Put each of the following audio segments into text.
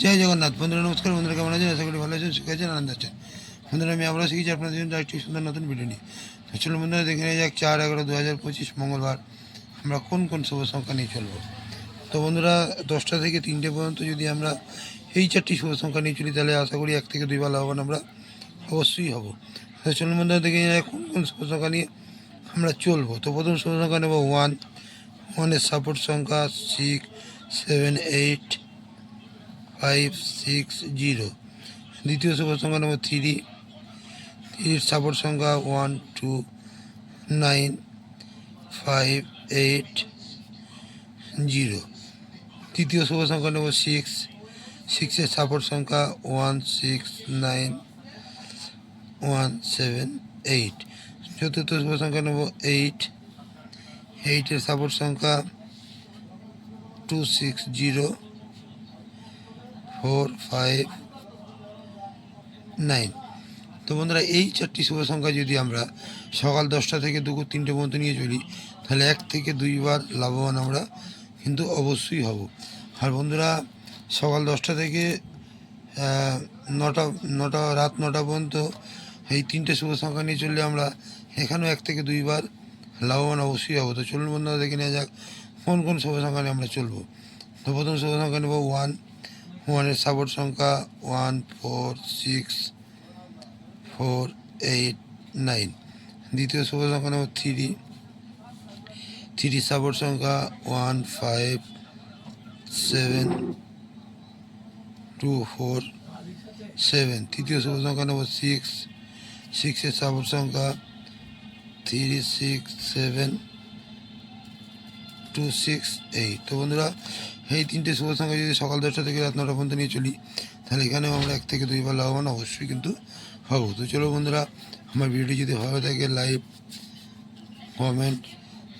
জয় জগন্নাথ। বন্ধুরা নমস্কার। বন্ধুরা কেমন আছেন? আশা করি ভালো আছেন, সুখে আছেন, আনন্দ আছেন। বন্ধুরা আমি আবারও শিখেছি আপনাদের জন্য একটি সুন্দর নতুন ভিডিও নিয়ে। তো চলুন বন্ধুরা দেখে নেওয়া যাক 4/11/2025 মঙ্গলবার আমরা কোন কোন শুভ সংখ্যা নিয়ে চলবো। তো বন্ধুরা 10টা থেকে 3টে পর্যন্ত যদি আমরা এই 4টি শুভ সংখ্যা নিয়ে চলি তাহলে আশা করি 1 থেকে 2 বার লাভবান আমরা অবশ্যই হব। তো চলুন বন্ধুরা দেখে নেওয়া যাক কোন কোন শুভ সংখ্যা নিয়ে আমরা চলবো। তো প্রথম শুভ সংখ্যা নেব 1। 1-এর সাপোর্ট সংখ্যা 6, 7, 8, 5, 6, 0। দ্বিতীয় শুভ সংখ্যা নেব 3। 3-এর সাপোর্ট সংখ্যা 1, 2, 9, 5, 8, 0। তৃতীয় শুভ সংখ্যা নেব 6। 6-এর সাপোর্ট সংখ্যা 1, 6, 9, 1, 7, 8। চতুর্থ শুভ সংখ্যা নেব 8। 8-এর সাপোর্ট সংখ্যা 2, 6, 0, 4, 5, 9। তো বন্ধুরা এই 4টি শুভ সংখ্যা যদি আমরা সকাল 10টা থেকে দুপুর 3টে পর্যন্ত নিয়ে চলি তাহলে 1 থেকে 2 বার লাভবান আমরা কিন্তু অবশ্যই হব। আর বন্ধুরা সকাল 10টা থেকে রাত 9টা পর্যন্ত এই 3টে শুভ সংখ্যা নিয়ে চললে আমরা এখানেও 1 থেকে 2 বার লাভবান অবশ্যই হব। তো চলুন বন্ধুরা দেখে নেওয়া যাক কোন কোন শুভ সংখ্যা নিয়ে আমরা চলবো। তো প্রথম শুভ সংখ্যা নেব 1। 1-এর সাপোর্ট সংখ্যা 1, 4, 6, 4, 8, 9। দ্বিতীয় শুভ সংখ্যা নেব 3। 3 সাপোর্ট সংখ্যা 1, 5, 7, 2, 4, 7। তৃতীয় শুভ সংখ্যা নেব 6। 6-এর সাপোর্ট সংখ্যা 3, 6, 7, 2, 6, 8। তো বন্ধুরা এই 3টে শুভ সংখ্যা যদি সকাল 10টা থেকে রাত 9টা পর্যন্ত নিয়ে চলি তাহলে এখানেও আমরা 1 থেকে 2 বার লাভবান অবশ্যই কিন্তু হব। তো চলো বন্ধুরা আমার ভিডিওটি যদি ভালো থাকে লাইক, কমেন্ট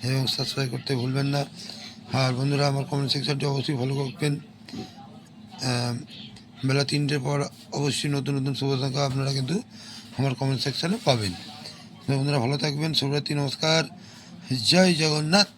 এবং সাবস্ক্রাইব করতে ভুলবেন না। আর বন্ধুরা আমার কমেন্ট সেকশনটি অবশ্যই ফলো করবেন। বেলা 3টের পর অবশ্যই নতুন নতুন শুভ সংখ্যা আপনারা কিন্তু আমার কমেন্ট সেকশানে পাবেন। তো বন্ধুরা ভালো থাকবেন। শুভরাত্রি, নমস্কার, জয় জগন্নাথ।